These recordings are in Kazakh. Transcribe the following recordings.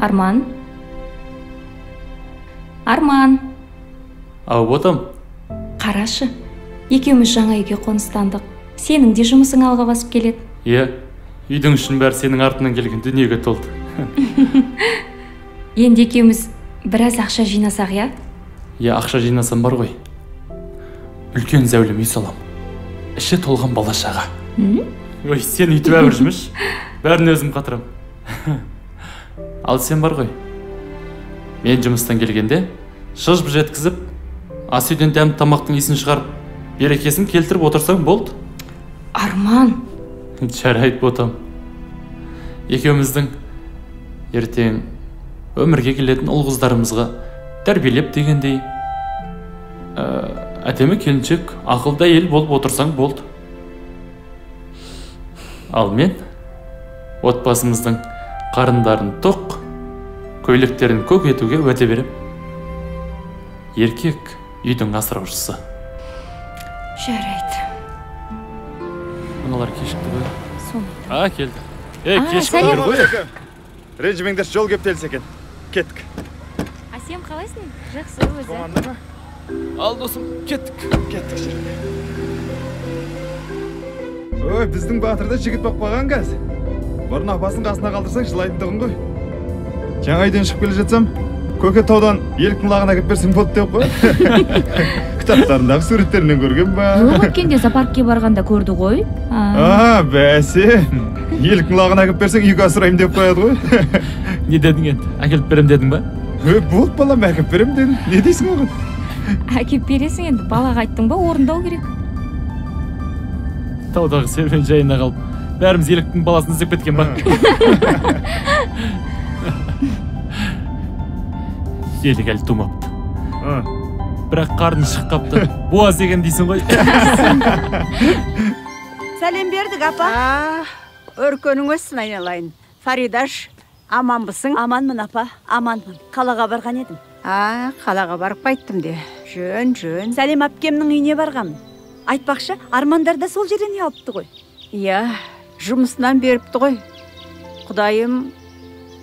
Арман? Арман? Ау, ботам. Қарашы, екеуміз жаңа үйге қоныстандық. Сенің де жұмысың алға басып келеді. Иә, үйдің үшін бәрі сенің артынан келген дүниеге толды. Енді екеуміз біраз ақша жинасақ, я? Иә, ақша жинасам бар ғой. Үлкен зәулім үй салам. Іші толған бала-шаға. Ой, сен үйтіп әбір жұмыш. Бәрін өзім қатырам. Ал сен бар ғой. Мен жұмыстан келгенде шыжып жеткізіп, ас үйден дәмді тамақтың иісін шығарып, берекесін келтіріп отырсаң болды. Арман! Жарайды, ботам. Екеуміздің ертең өмірге келетін ұл қыздарымызға тәрбиелеп дегендей әдемі келіншек, ақылды әйел болып отырсаң болды. Ал мен отбасымыздың қарындарын тоқ, көйлектерін көк етуге уәде берем. Еркек үйдің асыраушысы. Жарайды. Мыналар кешікті ғой. Соны. Келді. Кешікті ғой. Ренжімеңдер, жол кептеліс екен. Кеттік. Сен қалайсың? Жақсы өзі. Команда ма? Ал досым, кеттік. Кеттік жерге. Ой, біздің батырда жігіт бақ баған кәз. Бұрын апасын қасына қалдырсаң жылайтындығын ғой. Жаңа үйден шығып келе жатсам, Көкетаудан еліктің лағына кеп берсең болды деп қой. Кітаптарындағы суреттерінен көрген ба? Жоқ, өткенде зоопаркке барғанда көрді ғой. Бәсе. Еліктің лағына кеп берсең үйге асырайым деп қояды ғой. Не дедің енді? Әкеліп берем дедің ба? Болды балам, әкеп берем дедің. Не дейсің оған? Әкеп бересің енді, балаға айттың ба, орындау керек. Таудағы серуен жайына қалып, бәріміз еліктің баласын іздеп кеткен ба? Елік әлі тумапты. Бірақ қарны шығып қапты. Буаз деген дейсің ғой. Сәлем бердік, апа. Өркөнің өссін, айналайын. Фаридаш, аманбысың? Аманмын, апа, аманмын. Қалаға барған едім. Қалаға барып қайттым де. Жөн. Сәлем әпкемнің үйіне барғанмын. Айтпақшы, Армандар да сол жерден алыпты ғой. Иә, жұмысынан беріпті ғой. Құдайым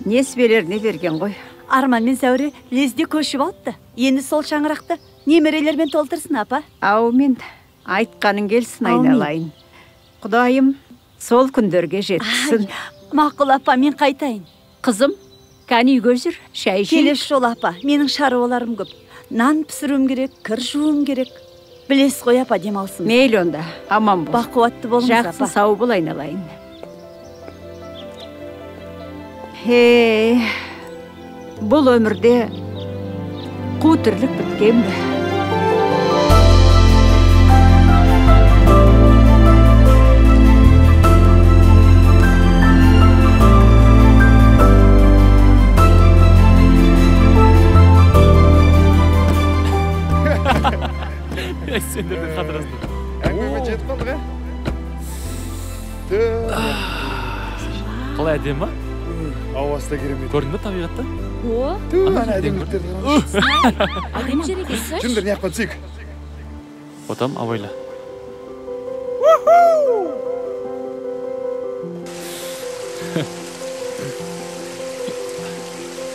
несібелеріне берген ғой. Арман мен Сәуре лезде көшіп алыпты. Енді сол шаңырақты немерелермен толтырсын, апа. Аумен, айтқаның келсін, айналайын. Құдайым сол күндерге жетсін. Мақұл, апа, мен қайтайын. Қызым, кәні үйге жүр, шай ішейік. Келесі жол, апа, менің шаруаларым көп. Нан пісіруім керек, кір жууым керек. Білесіз ғой, апа, демалсын. Мейлі онда, аман бол. Бақуатты болыңыз, апа. Жақсы, сау бол, айналайын. Бұл өмірде қу тірлік біткен бе? Сендердің қатырасында. Әңгіме жетіп қалдық, Қалай әдем ма? Ауасы да керемет. Көрдің бе табиғатта? Әдемдіктерді қараңызшы. Әдем жер екенсіз? Жүндір, не ақпан түсейік. Отам, абайла.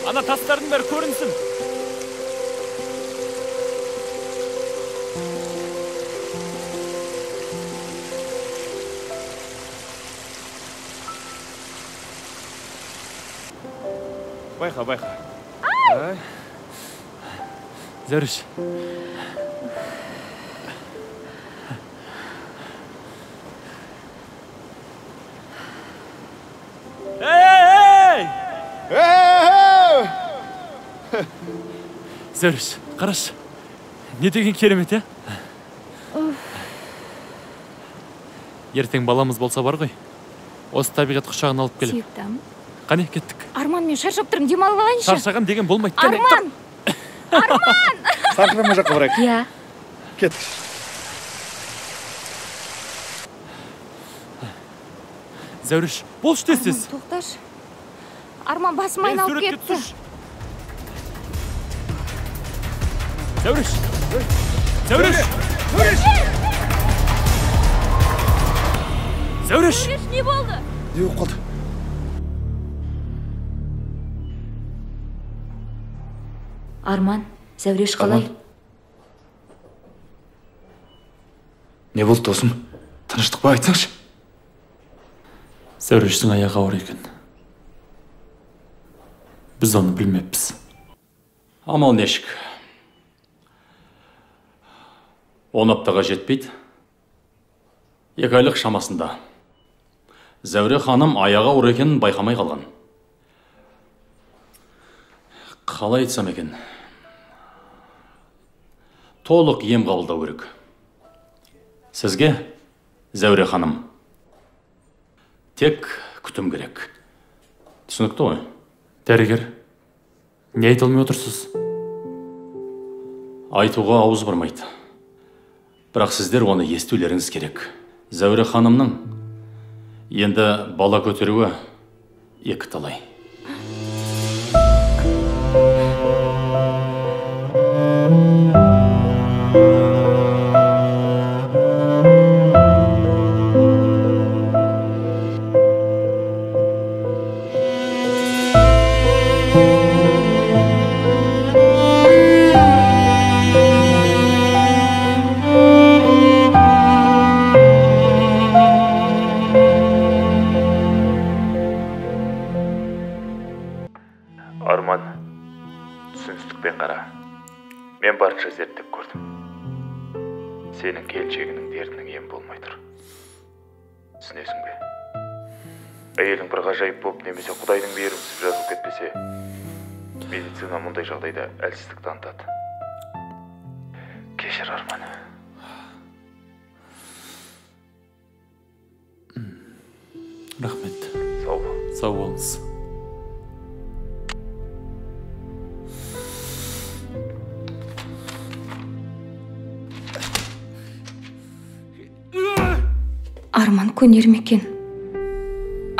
Ана тастардың бәрі көрінсін. Байқа. Зәріш. Зәріш, қараш. Не деген керемет, е? Ертең баламыз болса бар ғой. Осы табиғат құшағын алып келіп. Сүйіктім. Қане, кеттік. Арман, мен шаршап тұрмын, демалып алайыншы. Шаршаған деген болмайды. Арман! Сарқырама жаққа барайық. Иә. Кеттік. Зәуреш, бол іштесіз. Тоқташ. Арман басым айналып кетті. Зәуреш! Зәуреш! Не болды? Не болып қалды? Арман, Зәуреш қалай? Не болды, досым? Тыныштық па, айтсаңшы? Зәурештің аяғы ауыр екен. Біз оны білмеппіз. Амал нешік. 10 аптаға жетпейді. 2 айлық шамасында. Зәуре ханым аяғы ауыр екенін байқамай қалған. Қалай айтсам екен? Толық ем қабылдау керек. Сізге, Зәуре ханым, тек күтім керек. Түсінікті ғой? Дәрігер, не айта алмай отырсыз? Айтуға ауыз бармайды. Бірақ сіздер оны естулеріңіз керек. Зәуре ханымның енді бала көтеруі екі талай. Арман, түсіністікпен қара. Мен барынша зерттеп көрдім. Сенің келіншегінің дертінің ем болмай тұр. Түсінесің бе? Әйелің бір ғажайып болып немесе Құдайдың мейірімсіз жазылып кетпесе, медицина мұндай жағдайда әлсіздік танытады. Кешір, Арман. Рахмет. Сау бол. Сау болыңыз. Арман көнер ме екен?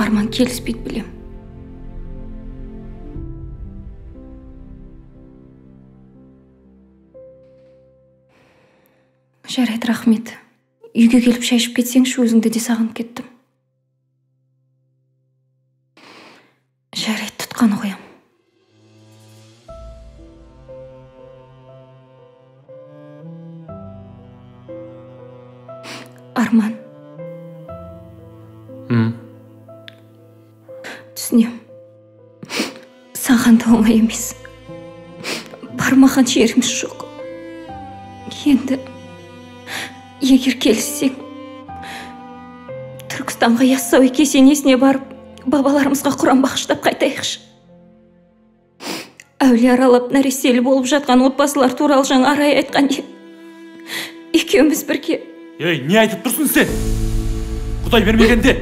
Арман келіспейді білем. Жарайды, рахмет. Үйге келіп шай ішіп кетсеңші, өзіңді де сағынып кеттім. Жарайды, тұтқаны қоям. Арман. Түсінем. Саған да оңай емес. Бармаған жеріміз жоқ. Енді егер келіссең, Түркістанға Яссауи кесенесіне барып, бабаларымызға Құран бағыштап қайтайықшы. Әулие аралап нәрестелі болып жатқан отбасылар туралы жаңа Арай айтқан еді. Екеуміз бірге. Ей, не айтып тұрсың сен? Құдай бермегенде.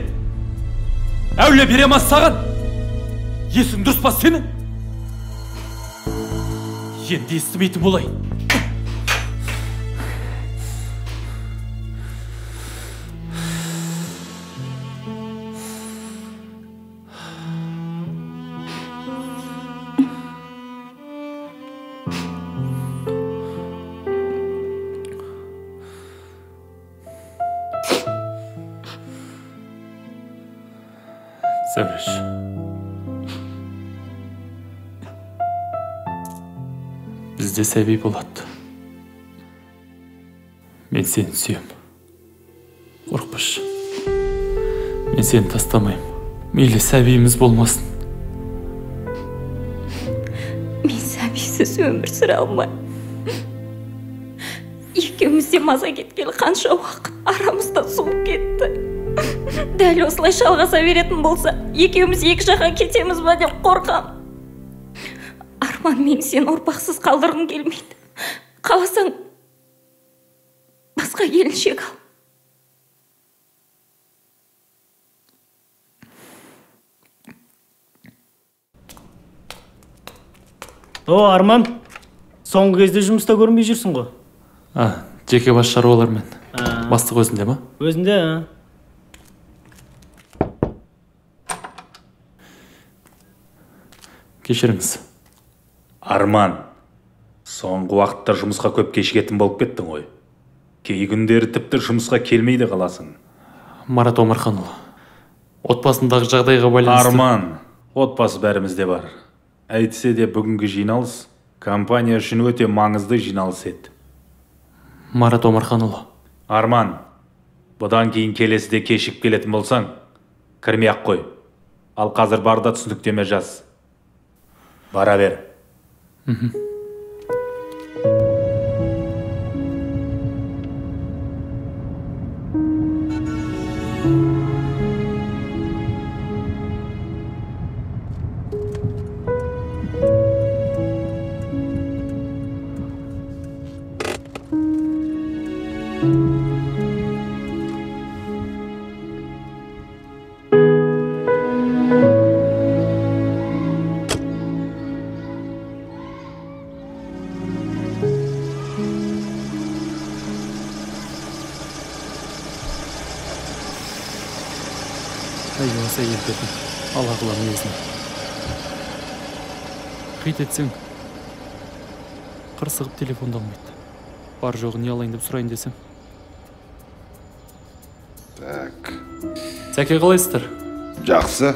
Әулие беремас саған. Есің дұрыс па сенің? Енді естімейтін болай. Зәуреш. Бізде сәби болады. Мен сені сүйем. Қорықпашы. Мен сені тастамайым. Мейлі сәбиіміз болмасын. Мен сәбисіз өмір сүре алмайм. Екеумізде маза кеткелі қанша уақыт арамызда суып кетті. Дәл осылай жалғаса беретін болса, екеуміз екі жаққа кетеміз ба деп қорқам. Арман, мен сені ұрпақсыз қалдырғым келмейді. Қаласаң, басқа келіншек ал. О, Арман, соңғы кезде жұмыста көрінбей жүрсің ғой. Жеке бас шаруалармен. Бастық өзінде ма? Өзінде, Кешіріңіз. Арман, соңғы уақытта жұмысқа көп кешігетін болып кеттің ғой. Кей күндері тіпті жұмысқа келмейді қаласың. Марат Омарханұлы, отбасындағы жағдайға байланысты. Арман, отбасы бәрімізде бар. Әйтсе де бүгінгі жиналыс компания үшін өте маңызды жиналыс еді. Марат Омарханұлы. Арман, бұдан кейін келесіде кешіп келетін болсаң, кірмей-ақ қой. Ал қазір барда түсініктеме жаз. Бара бер. Осы елдердің Алла қылар несін. Қит етсең, қырсығып телефонда алмайды. Бар жоғы не алайын деп сұрайын десем. Так. Сәке қалайсыздар? Жақсы.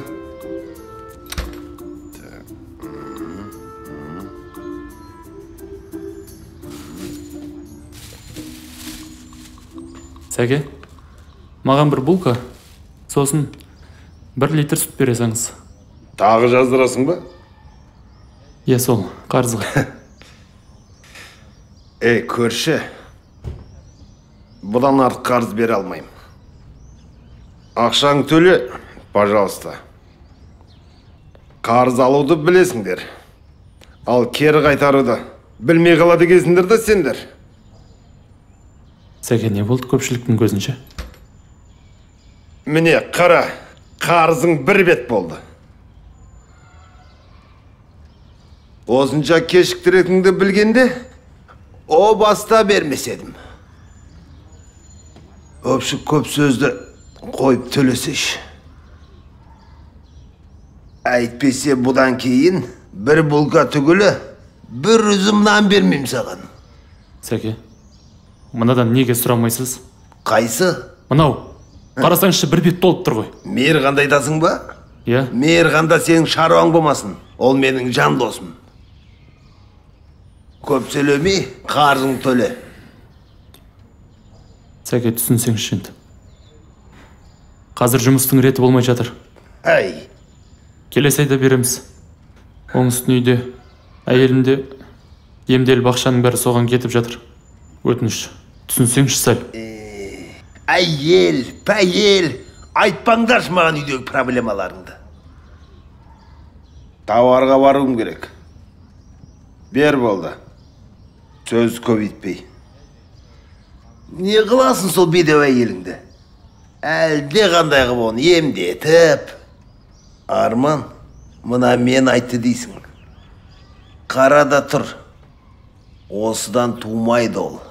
Сәке, маған бір булка, сосын 1 литр сүт бересіңіз. Тағы жаздырасың ба? Е, сол, қарызға. Көрші, бұдан артық қарыз бере алмайым. Ақшаң төле, пожалуйста. Қарыз алуды білесіңдер. Ал кері қайтаруды білмей қалады кезіндер де сендер. Сәке, не болды көпшіліктің көзінше? Міне, қара, қарызың бір бет болды. Осынша кешіктіретіңді білгенде, о баста бермес едім. Өпшік көп сөзді қойып төлесеш. Әйтпесе бұдан кейін бір булка түгілі, бір үзім нан бермейм саған. Сәке, мынадан неге сұрамайсыз? Қайсы? Мынау, қарасаңшы бір бет толып тұр ғой. Мейір қандай айтасың ба? Иә. Мейір қанда сенің шаруаң болмасын. Ол менің жан досым. Көп сөйлемей, қарызың төле. Сәке, түсінсеңші енді. Қазір жұмыстың реті болмай жатыр. Әй. Келесі айда береміз. Оңыстың үйде, әйелімде емдел бақшаның бәрі соған кетіп жатыр. Өтініш, түсінсеңші сәл. Әйел, пәйел, айтпаңдаршы маған үйдегі проблемаларыңды. Тауарға баруым керек. Бер болды. Сөз көбейтпей. Не қыласың сол бедеу әйеліңді? Әлде қандай қып оны емдетіп. Арман, мына мен айтты дейсің. Қарада тұр. Осыдан тумайды ол.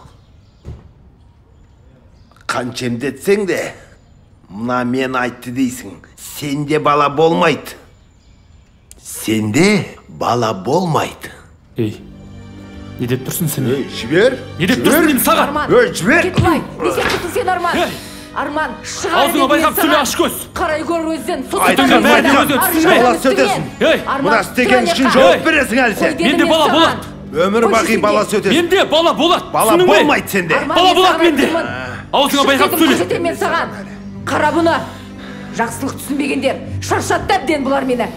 Қанша емдетсең де, мына мен айтты дейсің. Сенде бала болмайды. Сенде бала болмайды. Ей, не деп тұрсың сен? Жібер. Не деп тұрсың деймін саған? Арман, жібер. Кетпай, не сен сен Арман? Арман, шығар аузыңа байқап сөйле, аш көз. Қарай көр өзден. Айтыңа бәріне өзі түсінбей. Бала сөтесің. Мына істеген үшін жауап бересің әлі сен. Менде бала болады. Өмір бақи бала сөтесің. Менде бала болады. Бала болмайды сенде. Бала болады менде. Аузыңа байқап сөйле. Көрсетем мен саған. Қара бұны. Жақсылық түсінбегендер. Шаршатты әбден бұлар мені.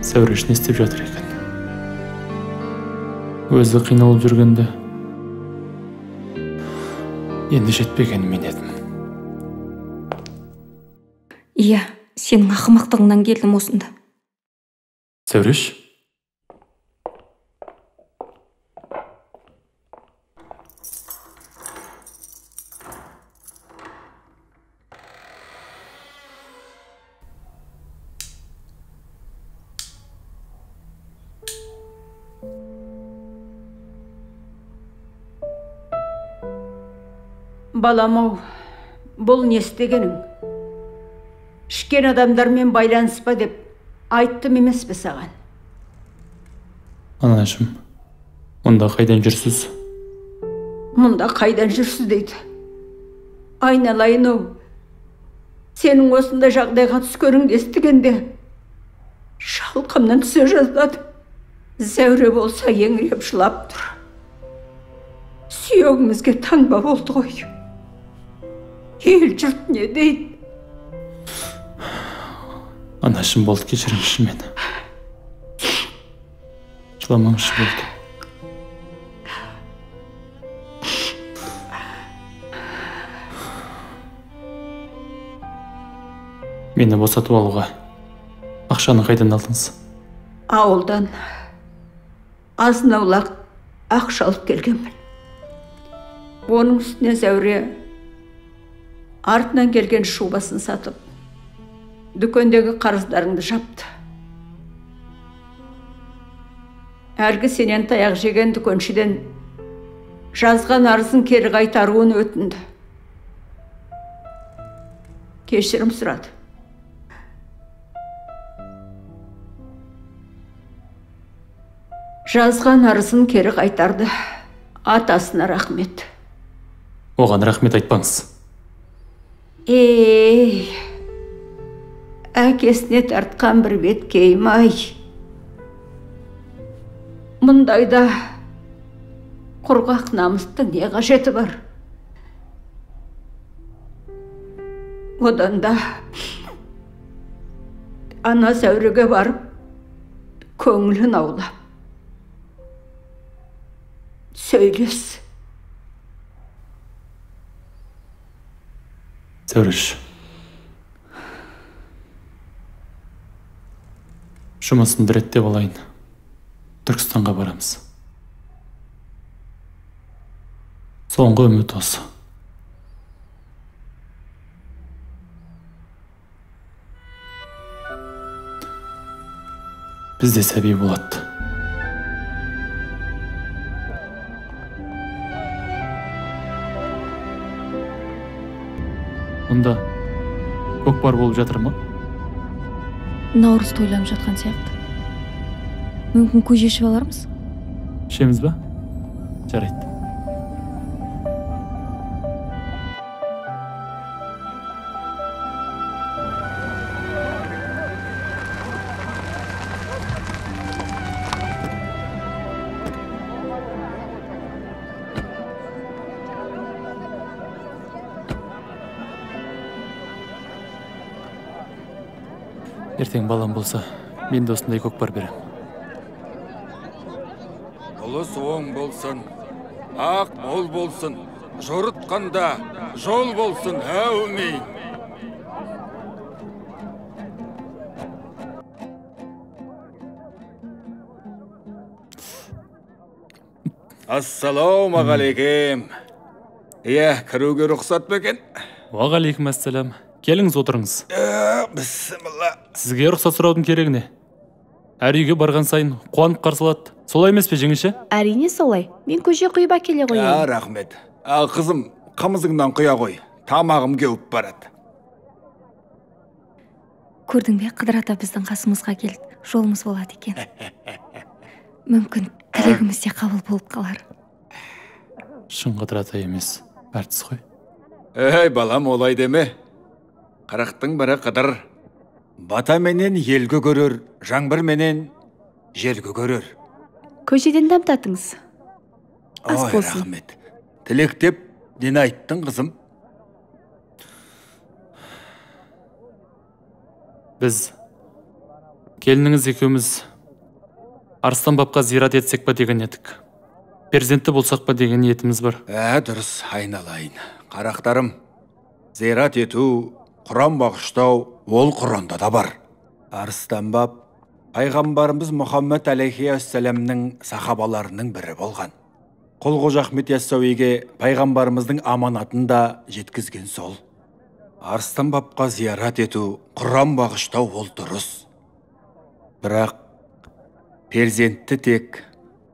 Сәуреш не істеп жатыр екен? Өзі қиналып жүргенде енді жетпегені мен едім. Иә, сенің ақымақтығыңнан келдім осында. Сәуреш? Балам-ау, бұл не істегенің? Ішкен адамдармен байланыспа деп айттым емес пе саған? Анашым, мұнда қайдан жүрсіз? Мұнда қайдан жүрсіз дейді. Айналайын ау, сенің осында жағдайға түскеніңді естігенде шалқамнан түсе жаздадым. Зәуре болса еңіреп жылап тұр. Сүйегімізге таңба болды ғой. Ел жұрт не дейді? Анашым болды, кешіріңізші мені. Жыламаңызшы болды. Мені босатып алуға ақшаны қайдан алдыңыз? Ауылдан азын-аулақ ақша алып келгенмін. Оның үстіне Зәуре артынан келген шубасын сатып, дүкендегі қарыздарыңды жапты. Әлгі сенен таяқ жеген дүкеншіден жазған арызын кері қайтаруын өтінді. Кешірім сұрады. Жазған арызын кері қайтарды. Атасына рахмет. Оған рахмет айтпаңыз. Әкесіне тартқан бір бет кеймай. Мұндайда құрғақ намыстың не қажеті бар? Одан да ана Зәуреге барып, көңілін аулап. Сөйлес. Зәуреш. Жұмысымды реттеп алайын. Түркістанға барамыз. Соңғы үміт осы. Бізде сәби болады. Мұнда көкпар болып жатыр ма? Наурыз тойланып жатқан сияқты. Мүмкін көже ішіп алармыз? Ішеміз ба? Жарайды. Ертең балам болса, мен де осындай көкпар берем. Ұлыс оң болсын, ақ мол болсын, жорытқанда жол болсын, әумин. Ассалаумағалейкем. Кіруге рұқсат ба екен? Уағалейкум ассалам. Келіңіз, отырыңыз. Бісміллә. Сізге рұқсат сұраудың керек не? Әр үйге барған сайын қуанып қарсы алады. Солай емес пе, жеңеше? Әрине солай. Мен көже құйып әкеле қояйын. Рахмет. Қызым, қымызыңнан құя қой. Тамағым кеуіп барады. Көрдің бе, Қыдыр ата біздің қасымызға келді. Жолымыз болады екен. Мүмкін тілегіміз де қабыл болып қалар. Шын Қыдыр ата емес, әртіс қой. Балам, олай деме. Қырықтың бірі Қыдыр. Бата менен елгі көрер, жаңбыр менен желгі көрер. Көжеден дәм татыңыз. Ас болсын. Рахмет. Тілектеп, нені айттың, қызым? Біз келініңіз екеуміз Арыстан бабқа зират етсек па деген едік. Перзентті болсақ па деген ниетіміз бар. Дұрыс, айналайын. Қарақтарым, зират ету, Құран бағыштау, ол Құранда да бар. Арыстан баб, пайғамбарымыз Мұхаммед алейхиссаламның сахабаларының бірі болған. Құл-Қожа Ахмет Яссауиге пайғамбарымыздың аманатын да жеткізген сол. Арыстан бабқа зиярат ету, Құран бағыштау ол дұрыс. Бірақ перзентті тек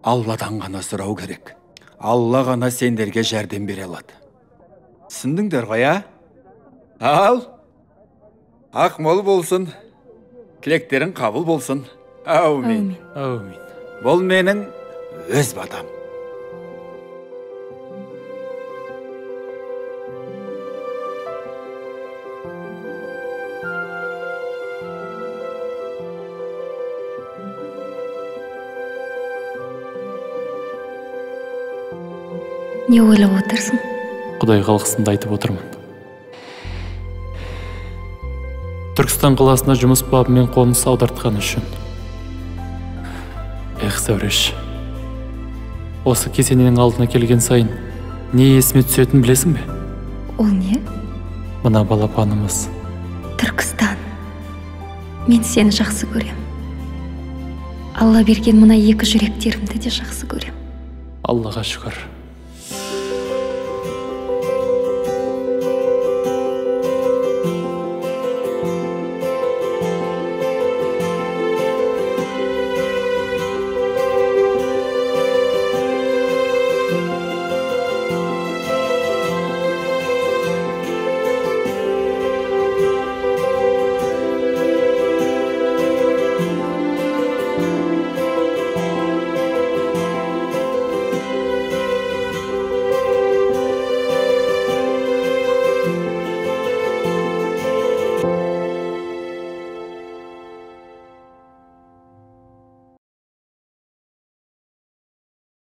Алладан ғана сұрау керек. Алла ғана сендерге жәрдем бере алады. Түсіндіңдер ғой, Ал, ақ мол болсын, тілектерің қабыл болсын. Әумин. Әумин. Бұл менің өз батам. Не ойлап отырсың? Құдай қалғысында айтып отырмын. Түркістан қаласына жұмыс бабымен қоныс аудартқан үшін. Зәуреш, осы кесененің алдына келген сайын не есіме түсетін білесің бе? Ол не? Мына балапанымыз. Түркістан. Мен сені жақсы көрем. Алла берген мына екі жүректерімді де жақсы көрем. Аллаға шүкір.